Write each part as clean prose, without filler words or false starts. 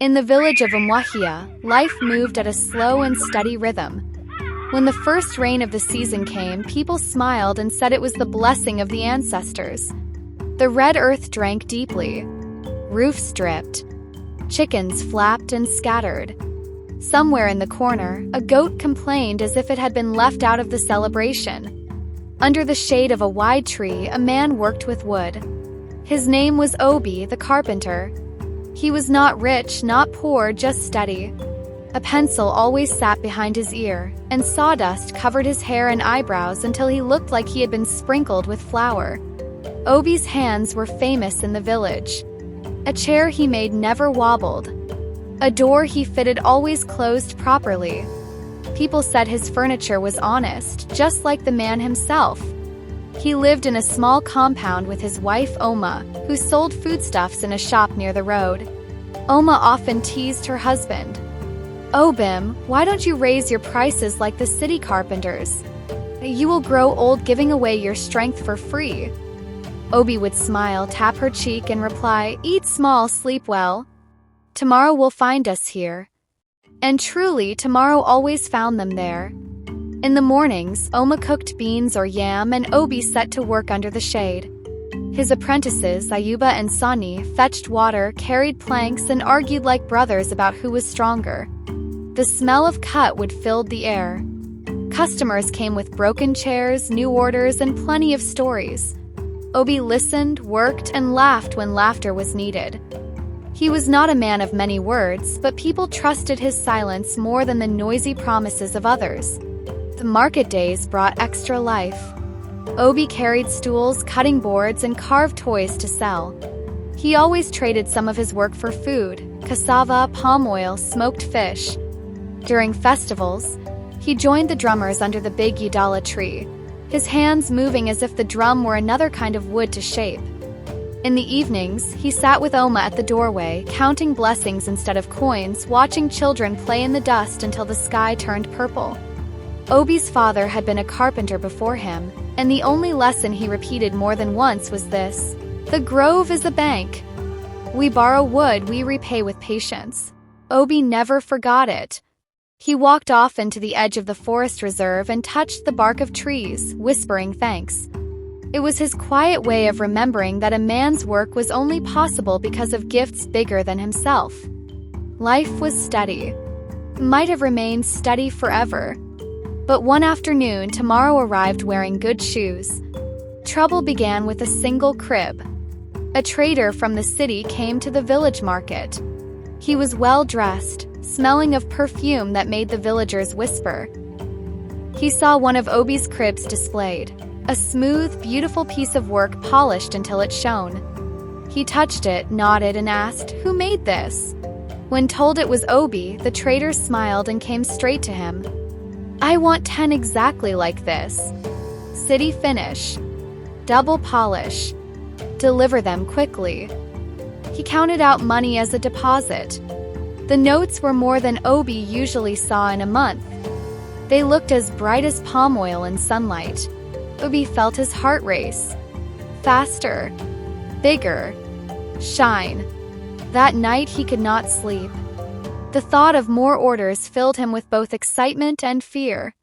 In the village of Umwahia, life moved at a slow and steady rhythm. When the first rain of the season came, people smiled and said it was the blessing of the ancestors. The red earth drank deeply. Roofs dripped. Chickens flapped and scattered. Somewhere in the corner, a goat complained as if it had been left out of the celebration. Under the shade of a wide tree, a man worked with wood. His name was Obi, the carpenter. He was not rich, not poor, just steady. A pencil always sat behind his ear, and sawdust covered his hair and eyebrows until he looked like he had been sprinkled with flour. Obi's hands were famous in the village. A chair he made never wobbled. A door he fitted always closed properly. People said his furniture was honest, just like the man himself. He lived in a small compound with his wife Oma, who sold foodstuffs in a shop near the road. Oma often teased her husband. "Obim, why don't you raise your prices like the city carpenters? You will grow old giving away your strength for free." Obi would smile, tap her cheek, and reply, "Eat small, sleep well. Tomorrow will find us here." And truly, tomorrow always found them there. In the mornings, Oma cooked beans or yam and Obi set to work under the shade. His apprentices, Ayuba and Sani, fetched water, carried planks, and argued like brothers about who was stronger. The smell of cutwood filled the air. Customers came with broken chairs, new orders, and plenty of stories. Obi listened, worked, and laughed when laughter was needed. He was not a man of many words, but people trusted his silence more than the noisy promises of others. The market days brought extra life. Obi carried stools, cutting boards, and carved toys to sell. He always traded some of his work for food: cassava, palm oil, smoked fish. During festivals, he joined the drummers under the big Yadala tree, his hands moving as if the drum were another kind of wood to shape. In the evenings, he sat with Oma at the doorway, counting blessings instead of coins, watching children play in the dust until the sky turned purple. Obi's father had been a carpenter before him, and the only lesson he repeated more than once was this: "The grove is a bank. We borrow wood, we repay with patience." Obi never forgot it. He walked often to the edge of the forest reserve and touched the bark of trees, whispering thanks. It was his quiet way of remembering that a man's work was only possible because of gifts bigger than himself. Life was steady. Might have remained steady forever. But one afternoon, Tomorrow arrived wearing good shoes. Trouble began with a single crib. A trader from the city came to the village market. He was well-dressed, smelling of perfume that made the villagers whisper. He saw one of Obi's cribs displayed. A smooth, beautiful piece of work polished until it shone. He touched it, nodded, and asked, "Who made this?" When told it was Obi, the trader smiled and came straight to him. "I want 10 exactly like this. City finish. Double polish. Deliver them quickly." He counted out money as a deposit. The notes were more than Obi usually saw in a month. They looked as bright as palm oil in sunlight. Obi felt his heart race. Faster. Bigger. Shine. That night he could not sleep. The thought of more orders filled him with both excitement and fear.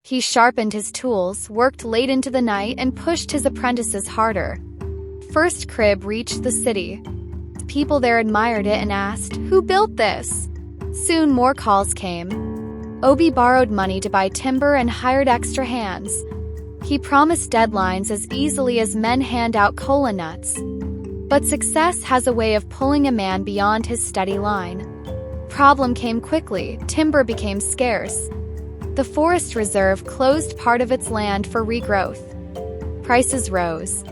He sharpened his tools, worked late into the night, and pushed his apprentices harder. First crib reached the city. People there admired it and asked, "Who built this?" Soon more calls came. Obi borrowed money to buy timber and hired extra hands. He promised deadlines as easily as men hand out cola nuts. But success has a way of pulling a man beyond his steady line. Problem came quickly. Timber became scarce. The forest reserve closed part of its land for regrowth. Prices rose.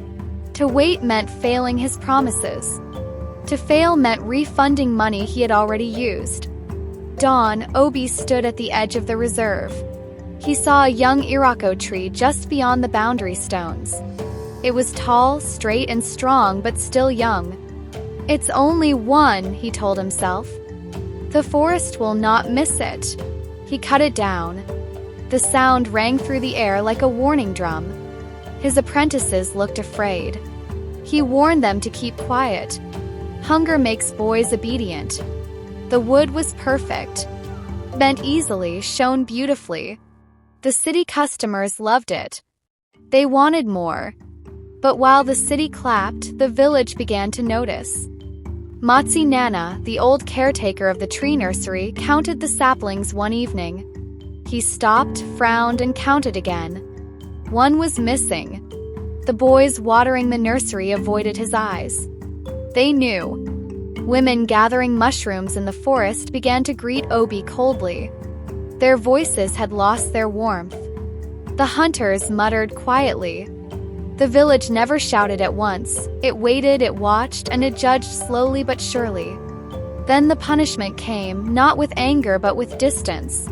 To wait meant failing his promises. To fail meant refunding money he had already used. Dawn, Obi stood at the edge of the reserve. He saw a young Irako tree just beyond the boundary stones. It was tall, straight, and strong, but still young. "It's only one," he told himself. "The forest will not miss it." He cut it down. The sound rang through the air like a warning drum. His apprentices looked afraid. He warned them to keep quiet. Hunger makes boys obedient. The wood was perfect, bent easily, shone beautifully. The city customers loved it. They wanted more. But while the city clapped, the village began to notice. Matsi Nana, the old caretaker of the tree nursery, counted the saplings one evening. He stopped, frowned, and counted again. One was missing. The boys watering the nursery avoided his eyes. They knew. Women gathering mushrooms in the forest began to greet Obi coldly. Their voices had lost their warmth. The hunters muttered quietly. The village never shouted at once. It waited, it watched, and it judged slowly but surely. Then the punishment came, not with anger but with distance.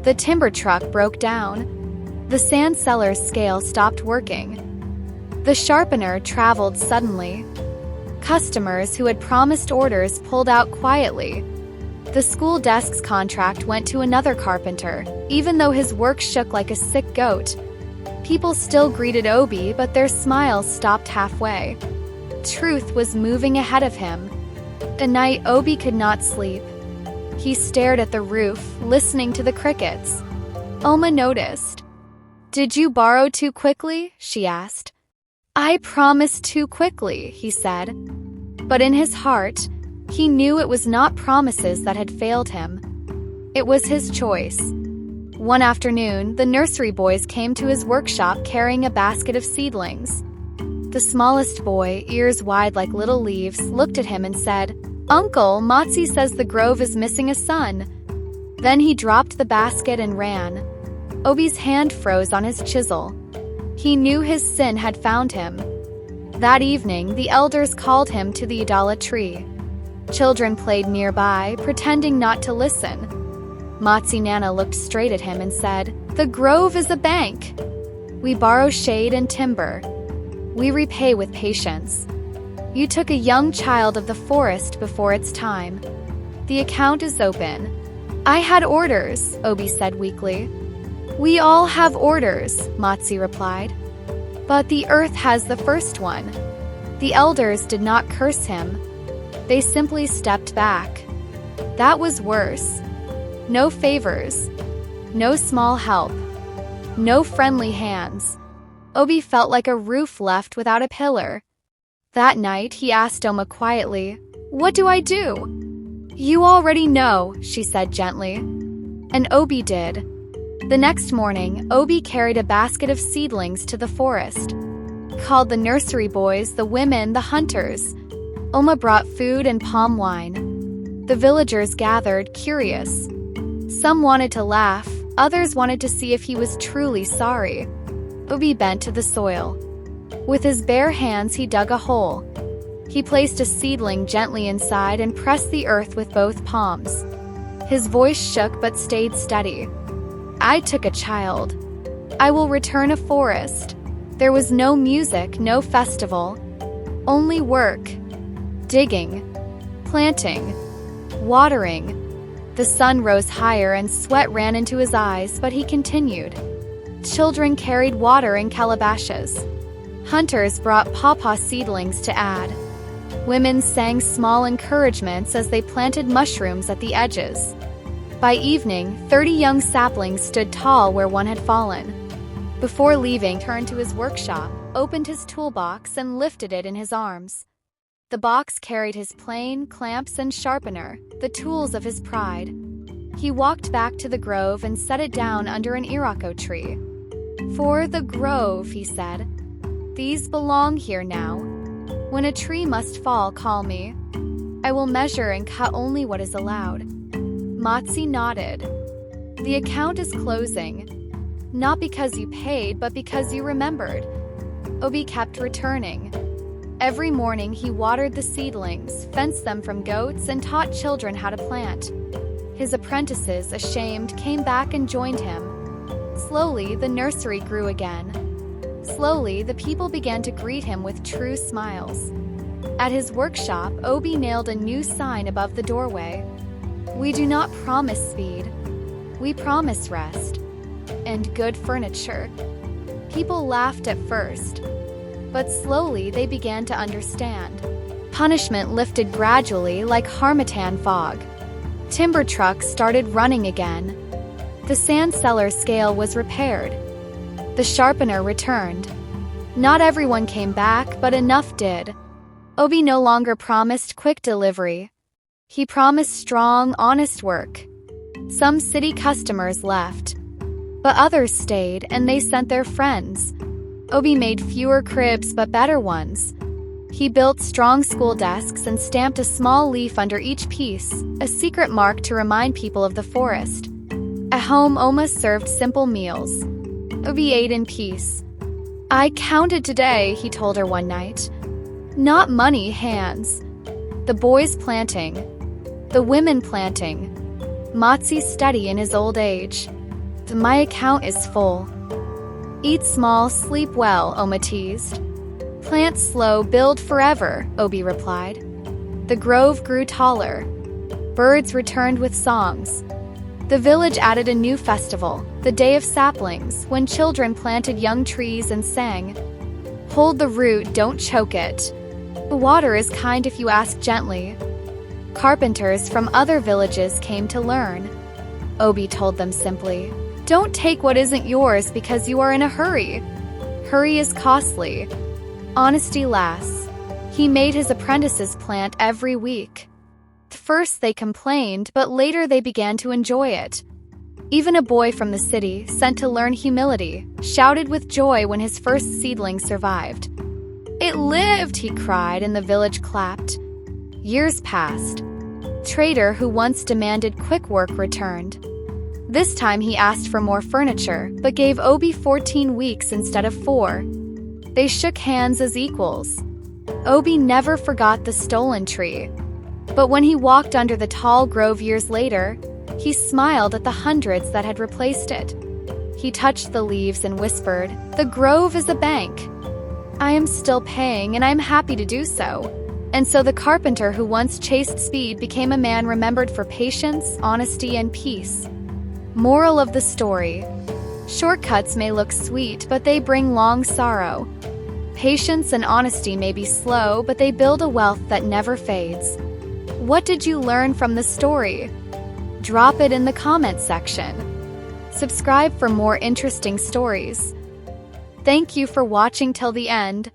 The timber truck broke down. The sand seller's scale stopped working. The sharpener traveled suddenly. Customers who had promised orders pulled out quietly. The school desk's contract went to another carpenter, even though his work shook like a sick goat. People still greeted Obi, but their smiles stopped halfway. Truth was moving ahead of him. At night, Obi could not sleep. He stared at the roof, listening to the crickets. Oma noticed. "Did you borrow too quickly?" she asked. "I promised too quickly," he said. But in his heart, he knew it was not promises that had failed him. It was his choice. One afternoon, the nursery boys came to his workshop carrying a basket of seedlings. The smallest boy, ears wide like little leaves, looked at him and said, "Uncle, Matsi says the grove is missing a son." Then he dropped the basket and ran. Obi's hand froze on his chisel. He knew his sin had found him. That evening, the elders called him to the Idala tree. Children played nearby, pretending not to listen. Matsi Nana looked straight at him and said, "The grove is a bank. We borrow shade and timber. We repay with patience. You took a young child of the forest before its time. The account is open." "I had orders," Obi said weakly. "We all have orders," Matsi replied. "But the earth has the first one." The elders did not curse him. They simply stepped back. That was worse. No favors. No small help. No friendly hands. Obi felt like a roof left without a pillar. That night, he asked Oma quietly, "What do I do?" "You already know," she said gently. And Obi did. The next morning, Obi carried a basket of seedlings to the forest. Called the nursery boys, the women, the hunters. Oma brought food and palm wine. The villagers gathered, curious. Some wanted to laugh, others wanted to see if he was truly sorry. Obi bent to the soil. With his bare hands, he dug a hole. He placed a seedling gently inside and pressed the earth with both palms. His voice shook but stayed steady. "I took a child. I will return a forest." There was no music, no festival. Only work. Digging. Planting. Watering. The sun rose higher and sweat ran into his eyes, but he continued. Children carried water in calabashes. Hunters brought pawpaw seedlings to add. Women sang small encouragements as they planted mushrooms at the edges. By evening, 30 young saplings stood tall where one had fallen. Before leaving, he turned to his workshop, opened his toolbox, and lifted it in his arms. The box carried his plane, clamps, and sharpener, the tools of his pride. He walked back to the grove and set it down under an irako tree. "For the grove," he said. "These belong here now. When a tree must fall, call me. I will measure and cut only what is allowed." Matsi nodded. "The account is closing. Not because you paid, but because you remembered." Obi kept returning. Every morning he watered the seedlings, fenced them from goats, and taught children how to plant. His apprentices, ashamed, came back and joined him. Slowly, the nursery grew again. Slowly, the people began to greet him with true smiles. At his workshop, Obi nailed a new sign above the doorway. "We do not promise speed. We promise rest. And good furniture." People laughed at first, but slowly they began to understand. Punishment lifted gradually like harmattan fog. Timber trucks started running again. The sand cellar scale was repaired. The sharpener returned. Not everyone came back, but enough did. Obi no longer promised quick delivery. He promised strong, honest work. Some city customers left, but others stayed and they sent their friends. Obi made fewer cribs but better ones. He built strong school desks and stamped a small leaf under each piece, a secret mark to remind people of the forest. At home, Oma served simple meals. Obi ate in peace. "I counted today," he told her one night. "Not money, hands. The boys planting. The women planting. Matsi steady in his old age. My account is full." "Eat small, sleep well," Oma teased. "Plant slow, build forever," Obi replied. The grove grew taller. Birds returned with songs. The village added a new festival, the Day of Saplings, when children planted young trees and sang, "Hold the root, don't choke it. The water is kind if you ask gently." Carpenters from other villages came to learn. Obi told them simply, "Don't take what isn't yours because you are in a hurry. Hurry is costly. Honesty lasts." He made his apprentices plant every week. First they complained, but later they began to enjoy it. Even a boy from the city, sent to learn humility, shouted with joy when his first seedling survived. "It lived!" he cried, and the village clapped. Years passed. Trader who once demanded quick work returned. This time he asked for more furniture, but gave Obi 14 weeks instead of 4. They shook hands as equals. Obi never forgot the stolen tree. But when he walked under the tall grove years later, he smiled at the hundreds that had replaced it. He touched the leaves and whispered, "The grove is a bank. I am still paying, and I am happy to do so." And so the carpenter who once chased speed became a man remembered for patience, honesty, and peace. Moral of the story: shortcuts may look sweet, but they bring long sorrow. Patience and honesty may be slow, but they build a wealth that never fades. What did you learn from the story? Drop it in the comment section. Subscribe for more interesting stories. Thank you for watching till the end.